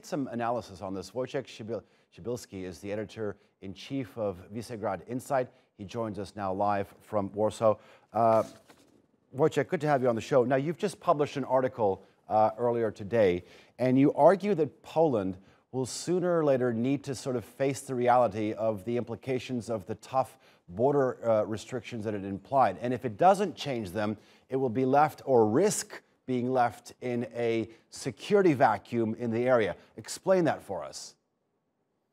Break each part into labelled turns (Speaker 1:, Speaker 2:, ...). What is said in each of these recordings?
Speaker 1: some analysis on this. Wojciech Przybylski is the editor-in-chief of Visegrad Insight. He joins us now live from Warsaw. Wojciech, good to have you on the show. Now, you've just published an article earlier today, and you argue that Poland will sooner or later need to sort of face the reality of the implications of the tough border restrictions that it implied. And if it doesn't change them, it will be left or risk being left in a security vacuum in the area. Explain that for us.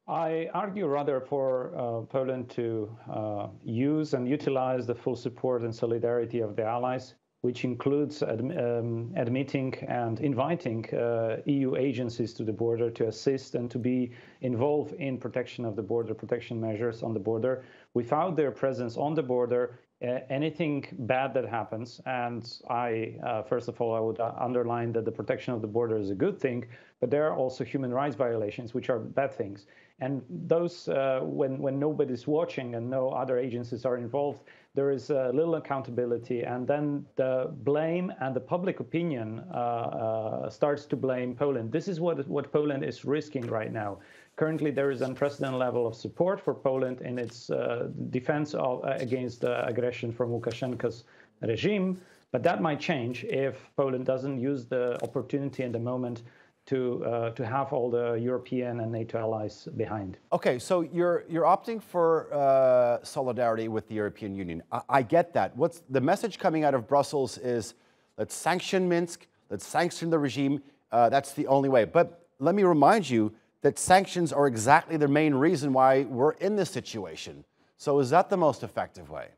Speaker 2: I argue rather for Poland to use and utilize the full support and solidarity of the allies, which includes admitting and inviting EU agencies to the border to assist and to be involved in protection of the border, protection measures on the border. Without their presence on the border, anything bad that happens, and first of all, I would underline that the protection of the border is a good thing, but there are also human rights violations, which are bad things. And those, when nobody's watching and no other agencies are involved, there is little accountability, and then the blame and the public opinion starts to blame Poland. This is what Poland is risking right now. Currently, there is an unprecedented level of support for Poland in its defense against aggression from Lukashenko's regime, but that might change if Poland doesn't use the opportunity and the moment to have all the European and NATO allies behind. Okay,
Speaker 1: so you're opting for solidarity with the European Union. I get that. What's the message coming out of Brussels is, let's sanction Minsk, let's sanction the regime. That's the only way. But let me remind you that sanctions are exactly the main reason why we're in this situation. So is that the most effective way?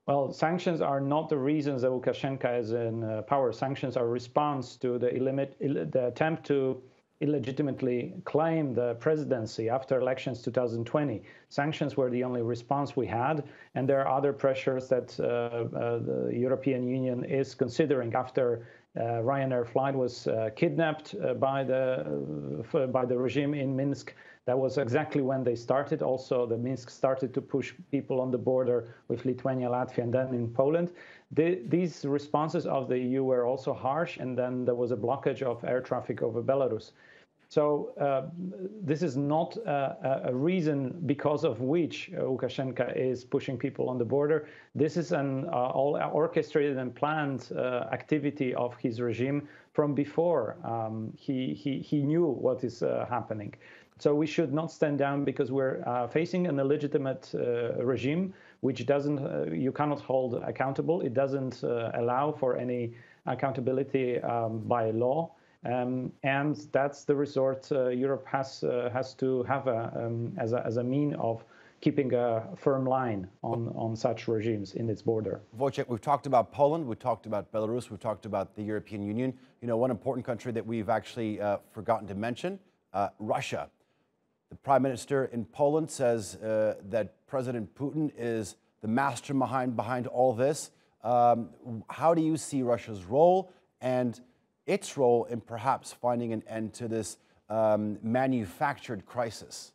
Speaker 2: Well, sanctions are not the reasons that Lukashenko is in power. Sanctions are a response to the attempt to illegitimately claim the presidency after elections 2020. Sanctions were the only response we had, and there are other pressures that the European Union is considering. After Ryanair flight was kidnapped by the regime in Minsk. That was exactly when they started. Also, the Minsk started to push people on the border with Lithuania, Latvia, and then in Poland. These responses of the EU were also harsh, and then there was a blockage of air traffic over Belarus. So this is not a reason because of which Lukashenko is pushing people on the border. This is an all orchestrated and planned activity of his regime from before he knew what is happening. So we should not stand down because we're facing an illegitimate regime which doesn't, you cannot hold accountable. It doesn't allow for any accountability by law. And that's the resort Europe has to have as a mean of keeping a firm line on such regimes in its border.
Speaker 1: Wojciech, we've talked about Poland, we've talked about Belarus, we've talked about the European Union. You know, one important country that we've actually forgotten to mention, Russia. The Prime Minister in Poland says that President Putin is the mastermind behind all this. How do you see Russia's role and its role in perhaps finding an end to this manufactured crisis?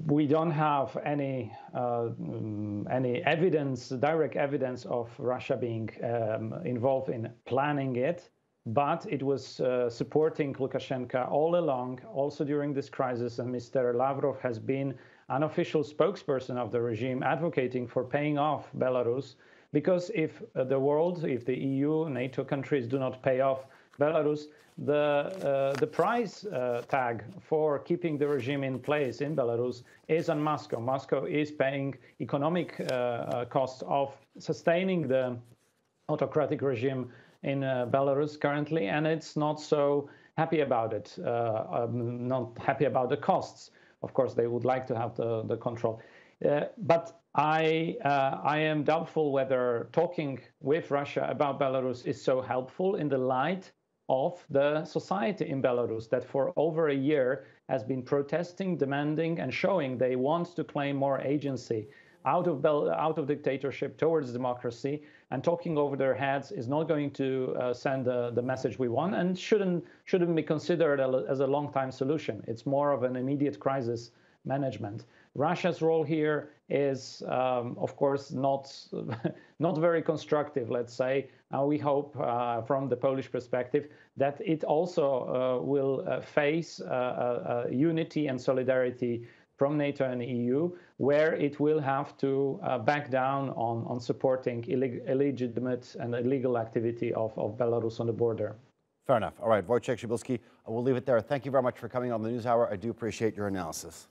Speaker 2: We don't have any evidence, direct evidence of Russia being involved in planning it, but it was supporting Lukashenko all along, also during this crisis, and Mr. Lavrov has been an official spokesperson of the regime advocating for paying off Belarus. Because if the world, if the EU, NATO countries do not pay off Belarus, the price tag for keeping the regime in place in Belarus is on Moscow. Moscow is paying economic costs of sustaining the autocratic regime in Belarus currently, and it's not so happy about it, not happy about the costs. Of course, they would like to have the control. But I am doubtful whether talking with Russia about Belarus is so helpful in the light of the society in Belarus that for over a year has been protesting, demanding, and showing they want to claim more agency out of dictatorship towards democracy, and talking over their heads is not going to send the message we want, and shouldn't be considered as a long-time solution. It's more of an immediate crisis management. Russia's role here is, of course, not very constructive, let's say. We hope, from the Polish perspective, that it also will face unity and solidarity from NATO and EU, where it will have to back down on supporting illegitimate and illegal activity of Belarus on the border.
Speaker 1: Fair enough. All right, Wojciech Przybylski, we'll leave it there. Thank you very much for coming on the NewsHour. I do appreciate your analysis.